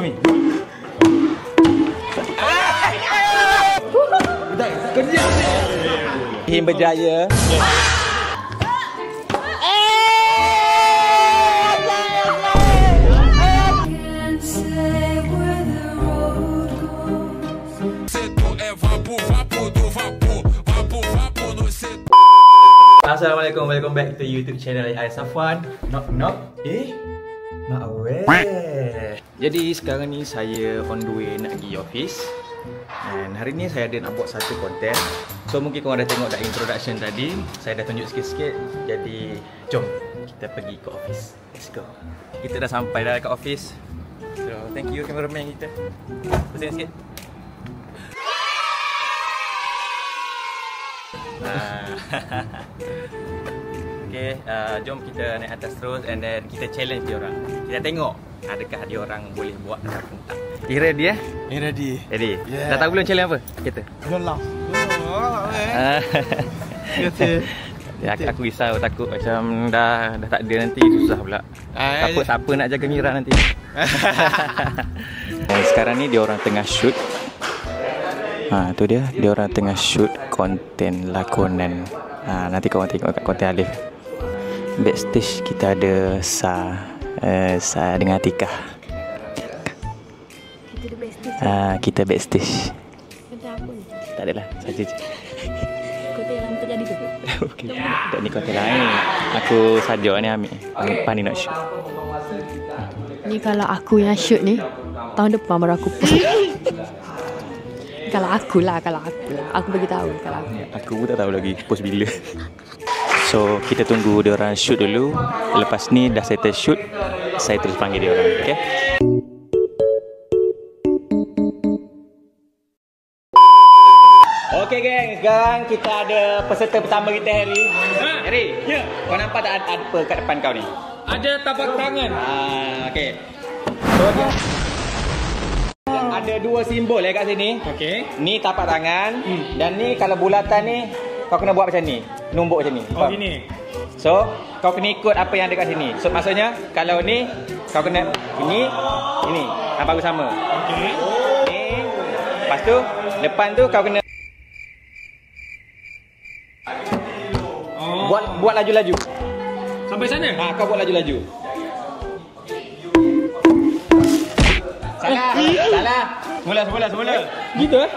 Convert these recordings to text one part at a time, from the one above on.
Him berjaya. Assalamualaikum, welcome back to YouTube channel I Safwan. Knock knock. Mak awet. Jadi sekarang ni saya on the way nak pergi office. Dan hari ni saya ada nak buat satu konten. So mungkin korang dah tengok dah introduction tadi. Saya dah tunjuk sikit-sikit. Jadi jom kita pergi ke office. Let's go. Kita dah sampai dah kat office. So thank you cameraman kita. Pusing sikit. Okay, jom kita naik atas terus and then kita challenge dia orang. Kita tengok adakah dia orang boleh buat ataupun tak. You ready eh? Ready. Ready? Yeah. Dah tahu belum challenge apa? Kita. Belum lah. Ya, aku risau takut macam dah tak ada nanti susah pula. Takut siapa nak jaga Mira nanti. Sekarang ni dia orang tengah shoot. Tu dia orang tengah shoot konten lakonan. Nanti korang tengok kat konten Alif. Backstage kita ada Sa dengan Atikah. Kita backstage. Konten apa ni? Tak adalah, saja je. Konten yang terjadi tu? Okey. Tak ni konten lain. Aku saja ni ambil. Pani nak shoot. Ni kalau aku yang shoot ni, tahun depan baru aku post. Kalau aku bagi tahu kalau aku. Aku pun tak tahu lagi post bila. So kita tunggu dia orang shoot dulu. Lepas ni dah settle shoot, saya terus panggil dia orang. Okay? Okay geng, sekarang kita ada peserta pertama kita Harry. Harry, ya. Kau nampak tak ada apa kat depan kau ni? Ada tapak tangan. Okay. So ada dua simbol kat sini. Okey. Ni tapak tangan dan ni kalau bulatan ni kau kena buat macam ni. Nombok macam ni. Oh gini. So kau kena ikut apa yang ada kat sini. So maksudnya kalau ni kau kena ini nampak bersama. Okey. Ni. Lepas tu depan tu kau kena buat laju-laju. Sampai sana. Kau buat laju-laju. Salah. Semula. Gitu eh?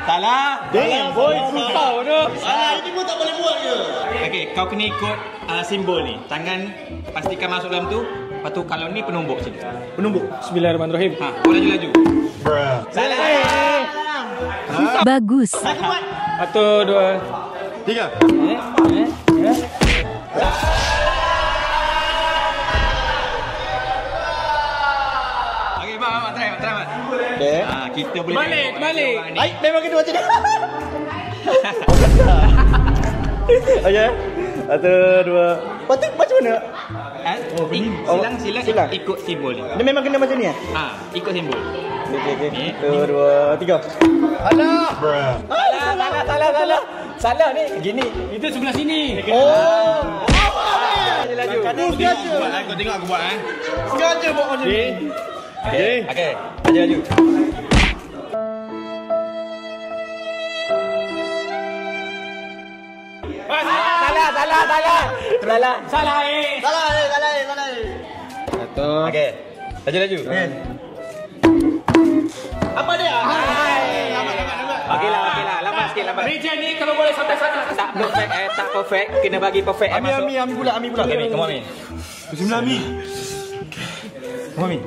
Salah. Damn boy, susah tu. Salah, ini pun tak boleh buat ke? Okey, kau kena ikut simbol ni. Tangan pastikan masuk dalam tu. Lepas tu kalau ni penumbuk macam ni. Penumbuk. Bismillahirrahmanirrahim. Buat laju-laju. Salah. Bagus. Aku buat. 1, 2, 3. Okey, mak, try. Okay. Kita boleh Balik. Baik, memang kena macam ni. Okey. 1, 2. Patut macam mana? Silang ikut simbol ni. Dia memang kena macam ni eh? Ikut simbol. Okey. 1, 2, 3. Alah. Salah ni. Gini. Itu sebelah sini. Laju. Kau tengok aku buat Sengaja buat macam ni. Okey. Laju. Salah. Satu. Okey. Laju. Apa dia? Lambat. Lambat sikit. Region ni kalau boleh sampai sana. Tak perfect. Kena bagi perfect. Ami pula. Okay, come on, Min. Bismillah, Ami. Come on, Min.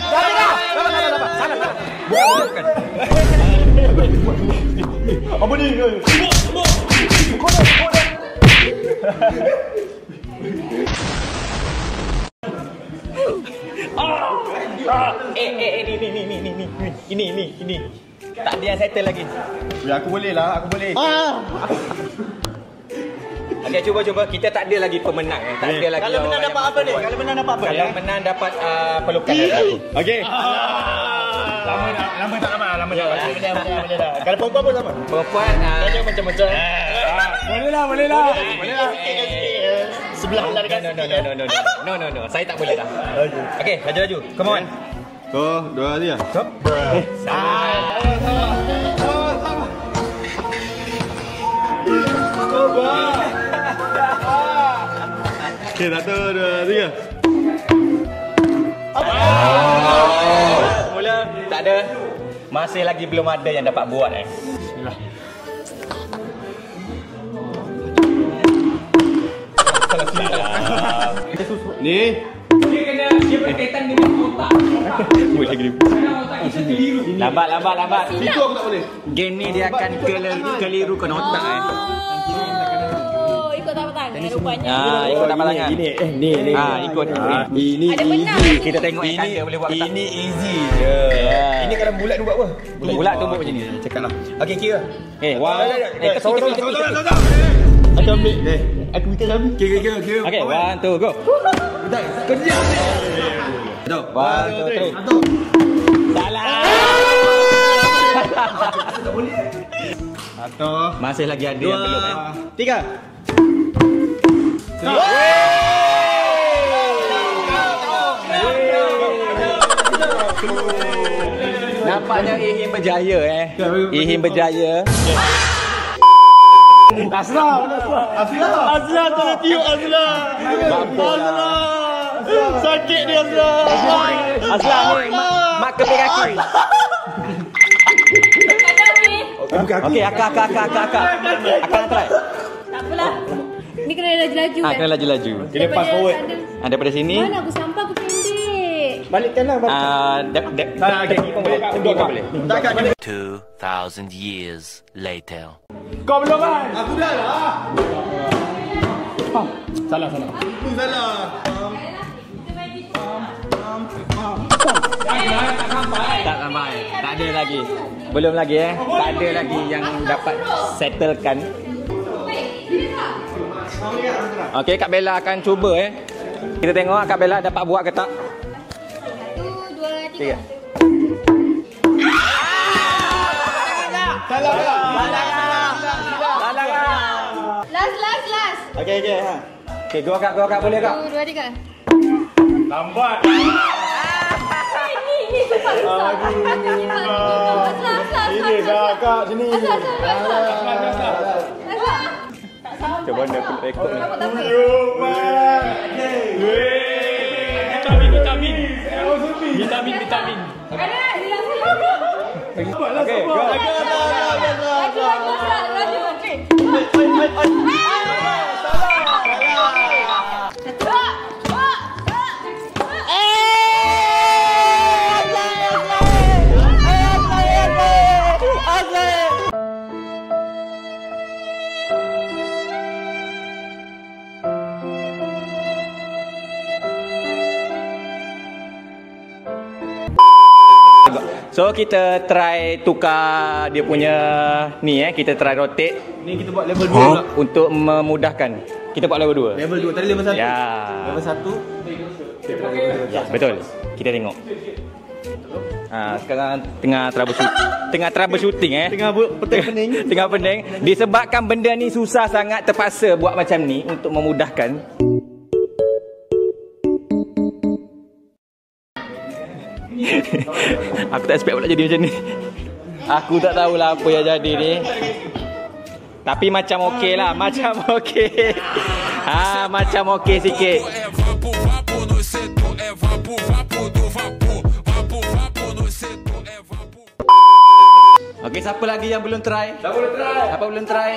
Salah. Bukan. Apa ni? Ini. Tak ada yang settle lagi. Ya, aku boleh. Okey, cuba. Kita tak ada lagi pemenang. Tak ada lagi. Kalau menang dapat apa ni? Kalau menang dapat pelukan dari aku. Okey. Lama tak lama. Kalau perempuan pun sama. Perempuan macam-macam. Boleh lah. Boleh lah. Sebelah lah dekat. No. Saya tak boleh dah. Okay, laju. Come on. Oh, 2 dia. Stop. Okay, 1, 2, 3. Mula tak ada. Masih lagi belum ada yang dapat buat Bismillah. Ni. Dia berkaitan dengan otak. Boleh lagi. Otak kita keliru. Lambat. Situ aku tak boleh. Game ni dia akan kelirukan otak Oh, ikut tapak tangan rupanya. Ikut tapak tangan. Ni. Ikut. Ini Ada benar. Kita tengok yang kata boleh buat ke tak. Ini easy je. Ini kalau bulat tu buat apa? Bulat tu buat macam ni. Cakaplah. Okey, kira. Aku ambil. Aku minta ambil. Kira. Okey, 1, 2, go. Kerja. 1, 2, 3. Salah. Masih lagi ada yang belum 3. Nampaknya Ihim berjaya Ihim berjaya. Aslah tak tiup Aslah. Sakit dia Aslah ni mak keping kaki. Okey, akak nak try. Tak apalah. Ni kena laju-laju kan? Kena laju. Kena pass forward. Daripada sini. Mana aku sampai aku pendek. Balikkanlah. Kaki pun boleh. Kedua kau boleh. 2,000 years later. Kau belum kan? Aku dah lah. Salah. Itu salah. Tak sampai. Tak ada lagi. Belum lagi Tak ada lagi yang dapat settlekan. Okey, Kak Bella akan cuba Kita tengok Kak Bella dapat buat ke tak. 1, 2, 3. Salah. Last. Okey. Okey, go Kak boleh Kak. 1, 2, 3. Lambat. Ini susah. Ini kakak sini. Coba nak rekod ni. Vitamin. Okey, go. So kita try tukar dia punya ni kita try rotate. Ni kita buat level 2 pula. Untuk memudahkan. Kita buat level 2. Level 2 tadi level 1. Ya. Level 1. Ya, betul. Kita tengok. Sekarang tengah troubleshooting Tengah pening. Tengah pening. Disebabkan benda ni susah sangat, terpaksa buat macam ni untuk memudahkan. Aku tak expect pula jadi macam ni. Aku tak tahulah apa yang jadi ni. Tapi macam okey lah. Macam okey. Macam okey sikit. Okey, siapa lagi yang belum try? Siapa belum try?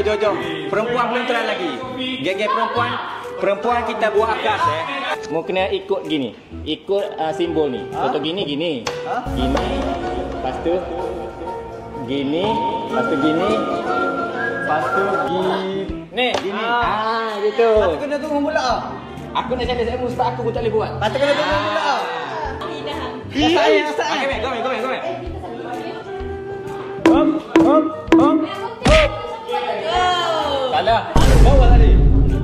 Jom. Perempuan belum try lagi. Geng-geng perempuan kita buat akas Mau kena ikut gini. Ikut simbol ni. Contoh gini. Gini. Lepas tu gini. Lepas tu gini. Lepas tu gini. Gini. Gitu. Patut kena tunggu mula. Aku nak cakap saya sebab aku pun tak boleh buat. Patut kena tunggu mula. Okey, go. Hop. Salah. Bawah tadi.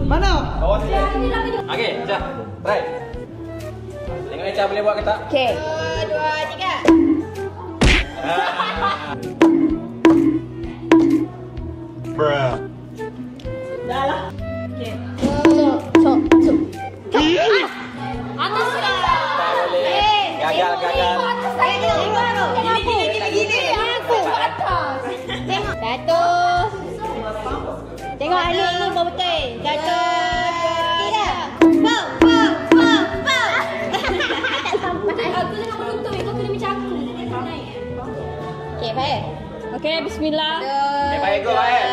Mana? Bawah tadi. Okey, dah. Try. Tengok Echa boleh buat ke tak? Okey. 2, 3. Atas lah. Tak boleh. Gagal. Atas saya tengok. Gini. Aku atas. Tengok. Satu. Tengok anak ni betul. Satu, dua, tiga. Pau. Aku tengok beruntung. Kau kena macam aku. Okey, baik. Okey, bismillah. Baik, go, baik.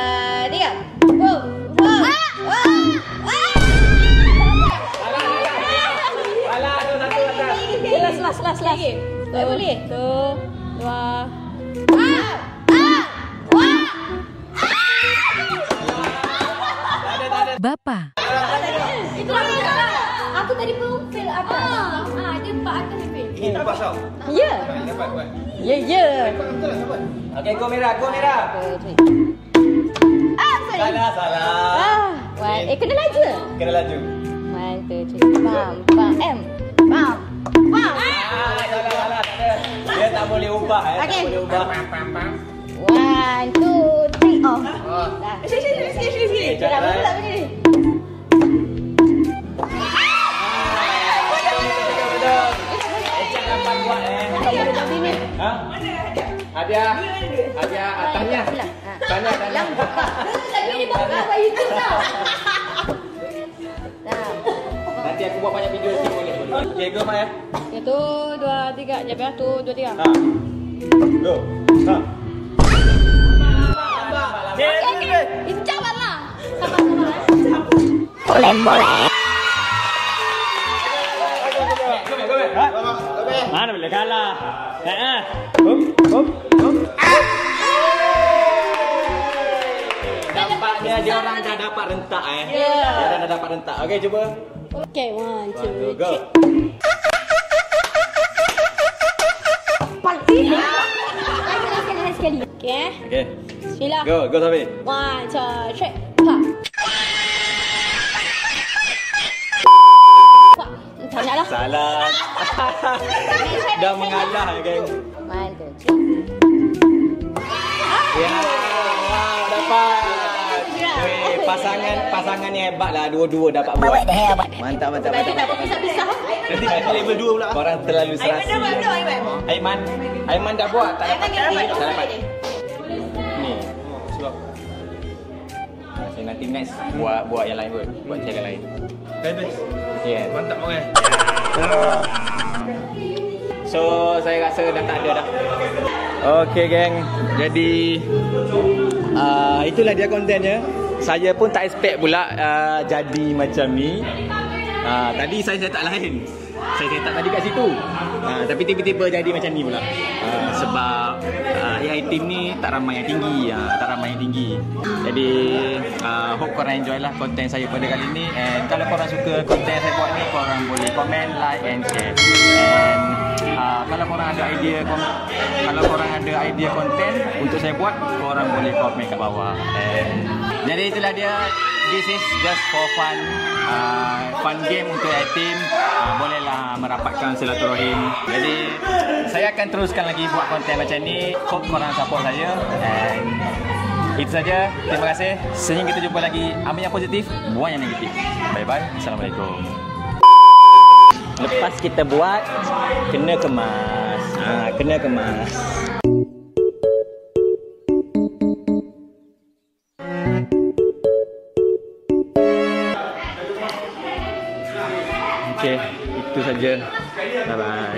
Tiga. Wow. Alah, tu satu atas. Last lagi. Tak boleh. 1, 2. Bapa. Itu aku tadi pun fail atas. Dia 4 atas yang fail. Ini tak pasal. Ya. Dapat buat. Ya. Okey, go merah. Sorry. Salah. Kena laju. Kena laju. 1, 2, 3. Bam. Salah. Dia tak boleh ubah Okey. Tak boleh ubah. 1, 2, 3. Oh. Dah. Sikit. Dah betul ni. Betul. Ejak dapat buat Tak boleh jadi ni. Ha? Hadiah atasnya. Tanya. Lagi ni buat YouTube tau. Dah. Nanti aku buat banyak video sikit boleh. Okey, go Mai. 1, 2, 3. Jap ya. 1, 2, 3. Ha. Go. Ha. Okey. Itu cabarlah. Sabar. Mana boleh kalah. Nampaknya dia orang dah dapat rentak Dia orang dah dapat rentak. Okey, cuba. Okey, 1, 2, 3. Go. Sekali. Okey. Okey. Bismillah. Go Safi. 1, 2, 3. Tanya lah. Salah. Dah mengalah geng. 1, 2, 3. Ya, wow, dapat. Weh, pasangan ni hebat lah. Dua-dua dapat buat. Mantap. Nanti tak pisah-pisah. Nanti level 2 pula. Korang terlalu serasi. Aiman dah buat. Tak dapat. Ni. Sebab. Saya nanti next buat yang lain pun. Buat cara lain. Yeah. Mantap orang. So saya rasa dah tak ada dah. Okay geng. Jadi itulah dia kontennya. Saya pun tak expect pula jadi macam ni. Tadi saya tak lain. Saya tak tadi kat situ. Tapi tiba-tiba jadi macam ni pula. Sebab AI team ni tak ramai yang tinggi. Jadi hope korang enjoy lah konten saya pada kali ni. And kalau korang suka konten saya buat ni, korang boleh komen, like and share. And kalau korang ada idea konten untuk saya buat, korang boleh komen kat bawah. And jadi itulah dia. This is just for fun game untuk team. Bolehlah merapatkan silaturahim. Jadi saya akan teruskan lagi buat konten macam ni. Hope korang support saya. And itu saja. Terima kasih. Sehingga kita jumpa lagi. Ambil yang positif, buang yang negatif. Bye bye. Assalamualaikum. Lepas kita buat, kena kemas. Kena kemas. Okay, itu saja. Bye bye.